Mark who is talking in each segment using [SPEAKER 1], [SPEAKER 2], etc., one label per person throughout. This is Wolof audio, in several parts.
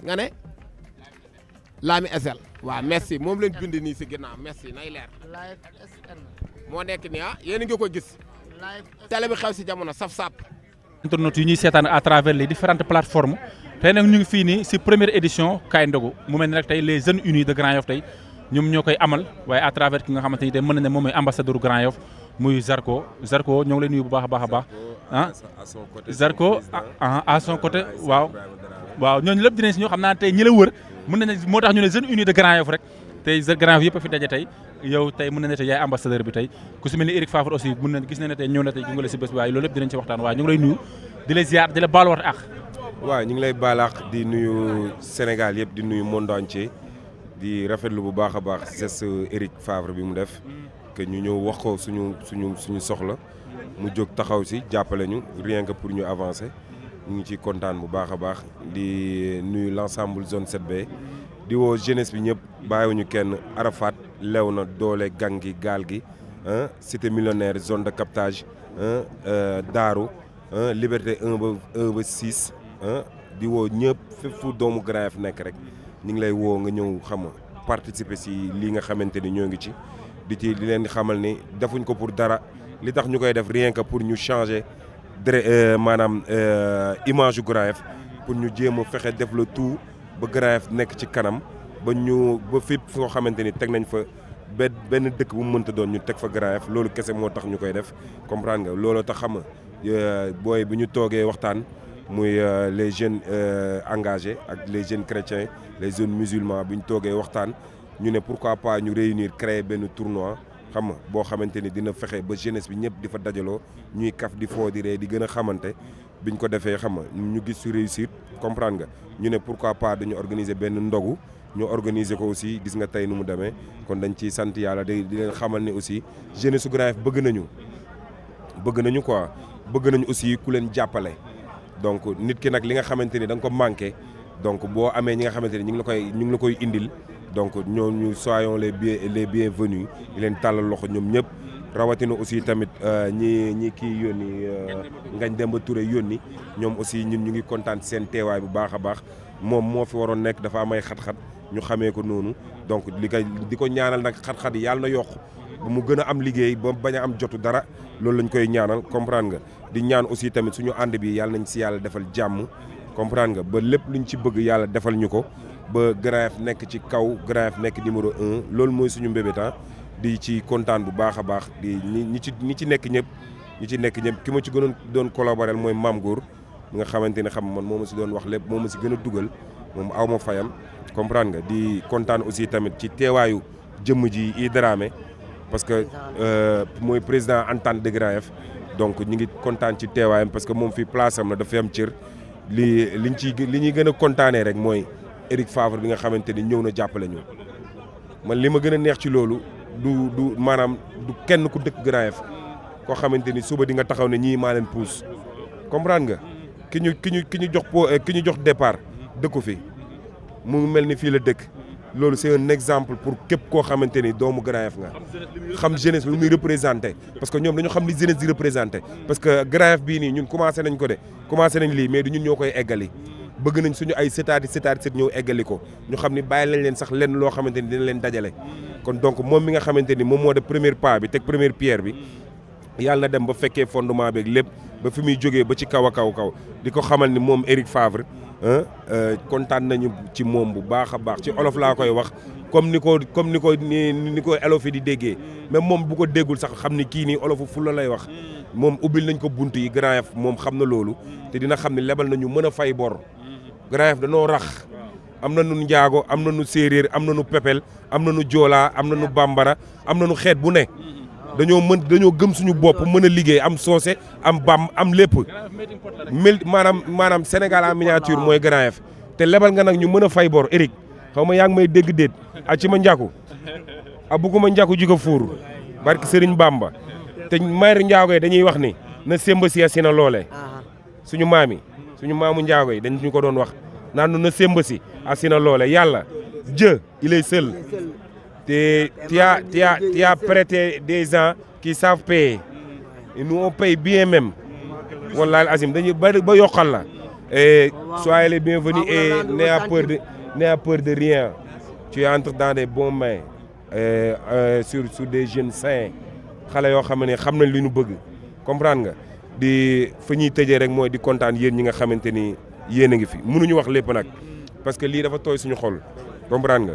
[SPEAKER 1] nga ne Lami SL waaw merci moom lañ bind nii si ginnaaw merci nay leer
[SPEAKER 2] Live SN.
[SPEAKER 1] moo nekk nii yéen a ngi ko gis télé bi xew si jamono saf-sap
[SPEAKER 3] internautes yi ñuy seetaan à travers les différentes plateformes tey nag ñu ngi fii nii si première édition Kaay Ndogu mu mel ni rek tey les jeunes unis de Grand Yoff tey ñoom ñoo koy amal waaye à travers ki nga xamante ni tey mën na ne moom mooy ambassadeur Grand Yoff muy Zarko ñoo ngi lay nuyu bu baax a baax Zarko à son côté waaw ñooñu lépp dinañ si ñoo xam naa tey ñi la wër mën na ne moo tax ñu ne jeunes unis de Grand Yoff rek tey Grand Yoff yëpp a fi daje tey yow tey mën na ne tey yaay ambassadeur bi tey ku si mel ni Eric Favre aussi mën na gis na ne tey ñëw na tey gunge la si bés bi waaye loolu lépp dinañ ci waxtaan waaye ñu ngi lay nuyu di la ziar di la baal wax ak
[SPEAKER 4] waaw ñu ngi lay baalaax di nuyu Sénégal yëpp di nuyu monde entier di rafetlu bu baax a baax geste Eric Favre bi mu def que ñu ñëw wax ko suñu soxla mu jóg taxaw si jàppale ñu rien que pour ñu avancer ñu ngi ciy kontaan bu baax a baax di nuyu l'ensemble zone 7B di woo jeunesse bi ñëpp bàyyiwuñu kenn Arafat Léona Doole gang gi gaal gi cité millionnaire zone de captage Daaru Liberté 1 ba 6 di woo ñëpp fépp fu doomu Grand Yoff nekk rek ñu ngi lay woo nga ñëw xam nga participer si lii nga xamante ni ñoo ngi ci di leen xamal ni defuñ ko pour dara li tax ñu koy def rien que pour ñu changer maanaam image yu Grand Yoff pour ñu jéem a fexe def le tout ba Grand Yoff nekk ci kanam ba fépp foo xamante ni teg nañ fa benn dëkk bu mu mënta doon ñu teg fa Grand Yoff loolu kese moo tax ñu koy def comprendre nga looloo tax xam nga booy bu ñu toogee waxtaan muy les jeunes engagés ak les jeunes chrétiens les jeunes musulmans bu ñu toogee waxtaan ñu ne pourquoi pas ñu réunir créer benn tournoi xam nga boo xamante ni dina fexe ba jeunesse bi ñëpp di fa dajaloo ñuy kaf di foo di ree di gën a xamante biñ ko defee xam nga ñu gis su réussir comprendre nga ñu ne pourquoi pas dañu organiser benn ndogu ñu organiser ko aussi gis nga tey nu mu demee kon dañ ciy sant yàlla di leen xamal ne aussi jeunesse su Grand Yoff bëgg nañu quoi bëgg nañu aussi ku leen jàppale donc nit ki nag li nga xamante ni da nga ko manqué donc boo amee ñi nga xamante ni ñu ngi la koy indil donc ñooñu soyons les bienvenus di leen tàllal loxo ñoom ñëpp rawatina aussi tamit ñi kii yónni Ngagne Demba Touré yónni ñoom aussi ñun ñu ngi kontaan seen teewaay bu baax a baax moom moo fi waroon nekk dafa am ay xat-xat ñu xamee ko noonu donc di ko ñaanal nag xat-xat yi yàlla na yokk ba mu gën a am liggéey ba bañ a am jotu dara loolu lañ koy ñaanal comprendre nga di ñaan aussi tamit suñu ànd bi yàlla nañ si yàlla defal jàmm comprendre nga ba lépp luñ ci bëgg yàlla defal ñu ko ba Grand Yoff nekk ci kaw Grand Yoff nekk numéro 1 loolu mooy suñu mbébéta di ci kontaan bu baax a baax di ñi ci nekk ñëpp ki ma ci gënoon doon collaborer mooy Mame Gour nga xamante ne xam man moo ma si doon wax lépp moo ma si gën a dugal moom aw ma fayam comprendre nga di kontaan aussi tamit ci teewaayu jëmm ji i Dramé parce que mooy président entente de Grand Yoff donc ñu ngi kontaan ci teewaayam parce que moom fii place am na dafa am cër li ñuy gën a kontaanee rek mooy Eric Favre bi nga xamante ni ñëw na jàppale ñu man li ma gën a neex ci loolu du maanaam du kenn ku dëkk Grand Yoff koo xamante ni suba di nga taxaw ne ñii maa leen pousse comprendre nga ki ñu jox départ dëkku fi mu mel ni fii la dëkk loolu c'est un exemple pour képp koo xamante ni doomu Grand Yoff nga xam jeunesse lu muy représenté parce que ñoom dañu xam li jeunesse di représenté parce que Grand Yoff bii nii ñun commencé nañ lii mais du ñun ñoo koy eggali bëgg nañ suñu ay sët ñëw eggali ko ñu xam ni bàyyi lañ leen sax lenn loo xamante ni dina leen dajale kon donc moom mi nga xamante ni moom moo def premier pas bi teg première pierre bi yàlla na dem ba fekkee fondement beeg lépp ba fi muy jógee ba ci kaw a kaw di ko xamal ni moom Eric Favre kontaan nañu ci moom bu baax a baax ci olof laa koy wax comme ni ko olof yi di déggee mais moom bu ko déggul sax xam ni kii nii olofu fulla lay wax moom ubbil nañ ko bunt yi Grand Yoff moom xam na loolu te dina xam ne lebal nañu mën a fay bor Grand Yoff dañoo rax am na nu njaago am na nu séeréer am na nu pepel am na nu joolaa am na nu bambara am na nu xeet bu ne dañoo gëm suñu bopp mën a liggéey am soose am lépp maanaam Sénégal en miniature mooy Grand Yoff te lebal nga nag ñu mën a fay bor Eric xaw ma yaa ngi may dégg déet a ci ma njàkku a bugguma njàkku jiga fuur barki Sëriñ Bamba te mayri njaago yi dañuy wax ni na semba si na loole suñu maamu njaago yi dañ ñu ko doon wax naan na semba si asina loole yàlla Dieu il est seul te tu as prêté des gens qui savent payer et nous on paye bien même wallahi azim dañuy ba yokkal la Et soyez les bienvenus et n'ayez peur de rien. Tu entres dans des bonnes mains sur des jeunes sains xale yoo xam ne xam nañ li ñu bëgg comprendre nga di fa ñuy tëjee rek mooy di kontaan yéen ñi nga xamante ni yéen a ngi fi mënuñu wax lépp nag parce que lii dafa tooy suñu xol comprendre nga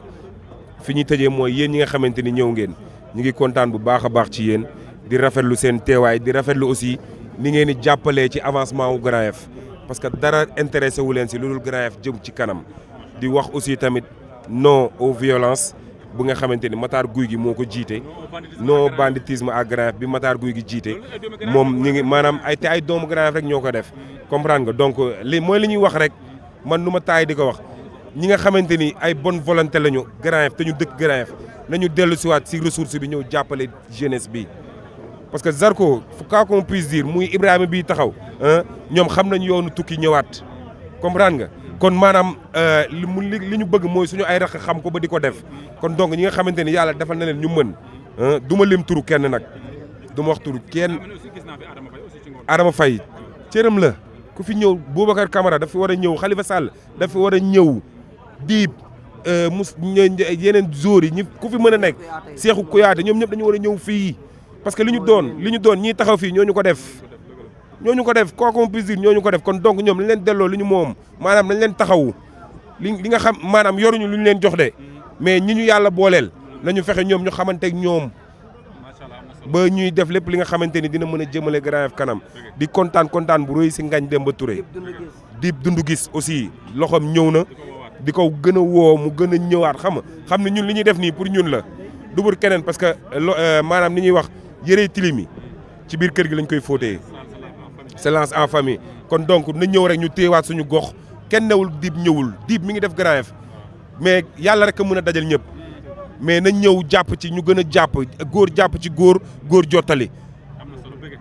[SPEAKER 4] fi ñuy tëjee mooy yéen ñi nga xamante ni ñëw ngeen ñu ngi kontaan bu baax a baax ci yéen di rafetlu seen teewaay di rafetlu aussi ni ngeen di jàppalee ci avancement wu Grand Yoff parce que dara intéressé wu leen si lu dul Grand Yoff jëm ci kanam di wax aussi tamit non aux violences bu nga xamante ni Matar Guy gi moo ko jiite non banditisme à Grand Yoff bi Matar Guy gi jiite moom ñu ngi maanaam ay doomu Grand Yoff rek ñoo ko def comprendre nga donc li mooy li ñuy wax rek man nu ma taay di ko wax ñi nga xamante ni ay bonne volonté lañu Grand Yoff te ñu dëkk Grand Yoff nañu dellu siwaat si ressource bi ñëw jàppale jeunesse bi parce que Zarko quoi qu'on puisse dire muy Ibrahima bii taxaw ñoom xam nañu yoonu tukki ñëwaat comprendre nga kon maanaam li ñu bëgg mooy suñu ay rax xam ko ba di ko def kon donc ñi nga xamante ni yàlla defal na leen ñu mën du ma lim turu kenn nag du ma wax turu kenn Adama Faye cëram la ku fi ñëw Boubacar Camara dafa war a ñëw Khalifa Sall dafa war a ñëw Diib yeneen joueurs yi ñi ku fi mën a nekk Cheikhou Kouyaté ñoom ñëpp dañu war a ñëw fii parce que li ñu doon ñii taxaw fii ñooñu ko def quoi qu'on puisse dire ñooñu ko def kon donc ñoom lañ leen delloo li ñu moom maanaam nañ leen taxawu li nga xam maanaam yoruñu lu ñu leen jox de mais ñi ñu yàlla booleel nañu fexe ñoom ñu xamante ak ñoom ba ñuy def lépp li nga xamante ni dina mën a jëmale Grand Yoff kanam di kontaan bu rëy si Ngagne Demba Touré Dip Doundou Guiss aussi loxoom ñëw na di ko gën a woo mu gën a ñëwaat xam ne ñun li ñuy def nii pour ñun la du pour keneen parce que maanaam ni ñuy wax yërey tilimi ci biir kër gi lañ koy fóotee silence en famille kon donc na ñëw rek ñu téyewaat suñu gox kenn newul Dip ñëwul Dip mi ngi def Grand Yoff mais yàlla rek a mën a dajal ñëpp mais nañ ñëw jàpp ci ñu gën a jàpp góor jàpp ci góor jottali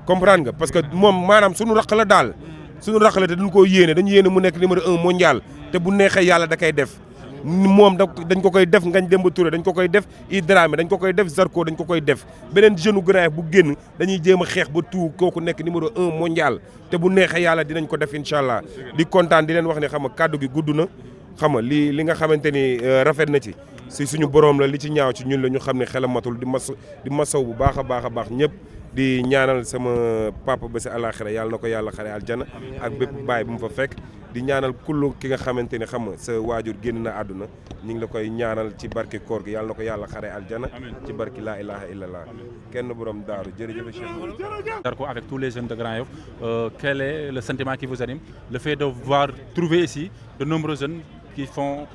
[SPEAKER 4] comprendre nga parce que moom maanaam suñu raq la daal suñu raq la te dañ koo yéene dañu yéene mu nekk numéro 1 mondial te bu neexee yàlla da koy def moom dañ ko koy def Ngagne Demba Touré dañ ko koy def Idrame dañ ko koy def Zarko dañ ko koy def beneen jeune Grand Yoff bu génn dañuy jéem a xeex ba tout kooku nekk numéro 1 mondial te bu neexee yàlla dinañ ko def incha allah di kontaan di leen wax ne xam nga kàddu gi gudd na xam nga li nga xamante ni rafet na ci si suñu borom la li ci ñaaw ci ñun la ñu xam ne xelam matul di masaw bu baax a baax ñëpp di ñaanal sama papa ba si àllaaxira yàlla na ko yàlla xare aljana ak bépp baay bu mu fa fekk di ñaanal kullu ki nga xamante ni xam nga sa waajur génn na àdduna ñu ngi la koy ñaanal ci barke koor gi yàlla na ko yàlla xare aljana ci barke laa ilaha illallah kenn borom daaru jërëjëf Cheikh
[SPEAKER 3] Zarko avec tous les jeunes de Grand Yoff quel est le sentiment qui vous anime le fait de voir trouver ici de nombreux jeunes qui font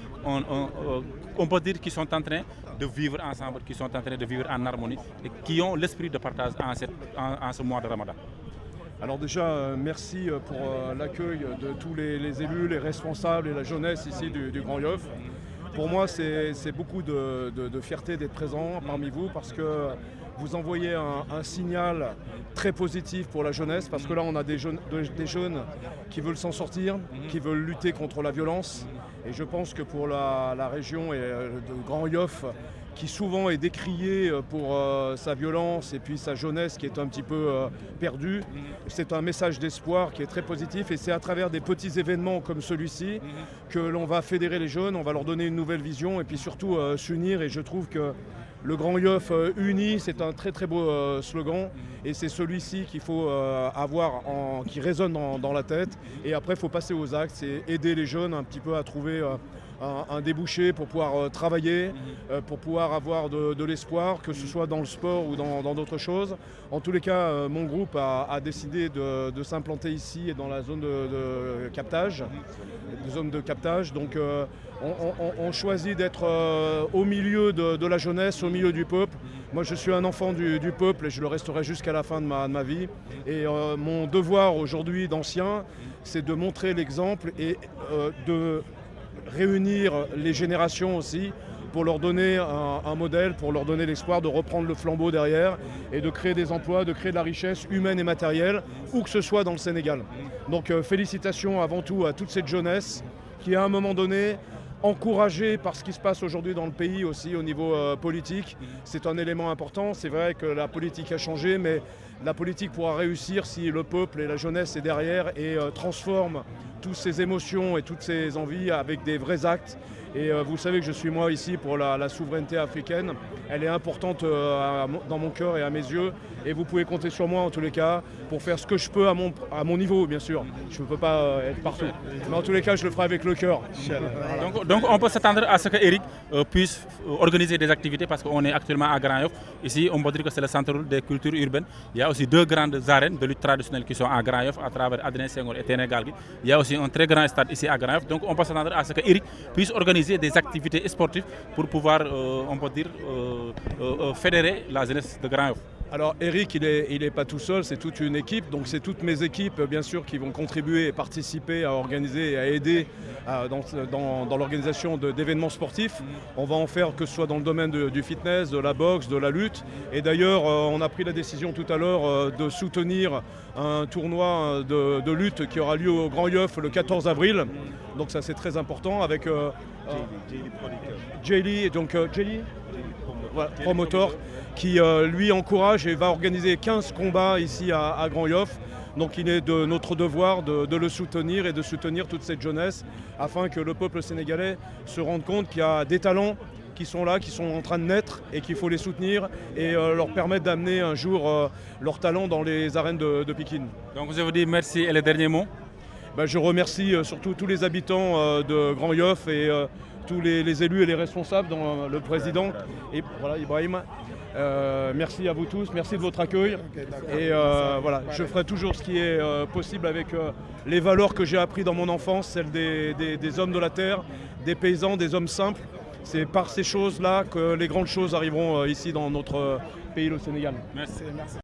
[SPEAKER 3] on peut dire qu'ils sont en train de vivre ensemble, qui sont en train de vivre en harmonie et qui ont l'esprit de partage en ce mois de Ramadan.
[SPEAKER 2] Alors déjà, merci pour l'accueil de tous les élus, les responsables et la jeunesse ici du Grand Yoff. Pour moi, c'est beaucoup de fierté d'être présent parmi vous parce que vous envoyez un signal très positif pour la jeunesse parce que là, on a des jeunes qui veulent s'en sortir, qui veulent lutter contre la violence. Et je pense que pour la région et de Grand Yoff, qui souvent est décrié pour sa violence et puis sa jeunesse qui est un petit peu perdue, c'est un message d'espoir qui est très positif et c'est à travers des petits événements comme celui-ci que l'on va fédérer les jeunes, on va leur donner une nouvelle vision et puis surtout s'unir et je trouve que le Grand Yoff uni, c'est un très très beau slogan et c'est celui-ci qu'il faut avoir, qui résonne dans la tête. Et après, il faut passer aux actes, c'est aider les jeunes un petit peu à trouver un débouché pour pouvoir travailler, pour pouvoir avoir de l'espoir, que ce soit dans le sport ou dans d'autres choses. En tous les cas, mon groupe a décidé de s'implanter ici et dans la zone de captage. Donc on choisit d'être au milieu de la jeunesse, au milieu du peuple. Moi je suis un enfant du peuple et je le resterai jusqu'à la fin de ma vie. Et mon devoir aujourd'hui d'ancien, c'est de montrer l'exemple et de réunir les générations aussi pour leur donner un modèle, pour leur donner l'espoir de reprendre le flambeau derrière et de créer des emplois, de créer de la richesse humaine et matérielle, où que ce soit dans le Sénégal. Donc félicitations avant tout à toute cette jeunesse qui à un moment donné, encouragée par ce qui se passe aujourd'hui dans le pays aussi au niveau politique. C'est un élément important, c'est vrai que la politique a changé, mais La politique pourra réussir si le peuple et la jeunesse est derrière et transforme toutes ces émotions et toutes ces envies avec des vrais actes. Et vous savez que je suis moi ici pour la souveraineté africaine. Elle est importante dans mon cœur et à mes yeux. Et vous pouvez compter sur moi en tous les cas pour faire ce que je peux à mon niveau, bien sûr. Je ne peux pas être partout. Mais en tous les cas, je le ferai avec le cœur.
[SPEAKER 3] Donc on peut s'attendre à ce que Eric puisse organiser des activités parce qu'on est actuellement à Grand Yoff. Ici, on peut dire que c'est le centre des cultures urbaines. Il y a aussi 2 grandes arènes de lutte traditionnelle qui sont à Grand Yoff à travers Adrien Senghor et Sénégal. Il y a aussi un très grand stade ici à Grand Yoff. Donc on peut s'attendre à ce que Eric puisse organiser des activités sportives pour pouvoir, on peut dire, fédérer la jeunesse de Grand Yoff.
[SPEAKER 2] Alors Eric, il est pas tout seul, c'est toute une équipe, donc c'est toutes mes équipes bien sûr qui vont contribuer et participer à organiser et à aider dans l'organisation d'événements sportifs. On va en faire que ce soit dans le domaine du fitness, de la boxe, de la lutte. Et d'ailleurs, on a pris la décision tout à l'heure de soutenir un tournoi de lutte qui aura lieu au Grand Yoff le 14 avril. Donc ça c'est très important avec Jaylee, donc Jaylee voilà, promoteur, qui lui encourage et va organiser 15 combats ici à Grand Yoff. Donc il est de notre devoir de le soutenir et de soutenir toute cette jeunesse afin que le peuple sénégalais se rende compte qu'il y a des talents qui sont là, qui sont en train de naître et qu'il faut les soutenir et leur permettre d'amener un jour leur talent dans les arènes de Pékin.
[SPEAKER 3] Donc je vous dis merci et le dernier mot.
[SPEAKER 2] Je remercie surtout tous les habitants de Grand Yoff et tous les élus et les responsables, dont le président et voilà, Ibrahim. Merci à vous tous, merci de votre accueil. Et voilà, je ferai toujours ce qui est possible avec les valeurs que j'ai apprises dans mon enfance, celles des hommes de la terre, des paysans, des hommes simples. C'est par ces choses-là que les grandes choses arriveront ici dans notre pays, le Sénégal.
[SPEAKER 3] Merci.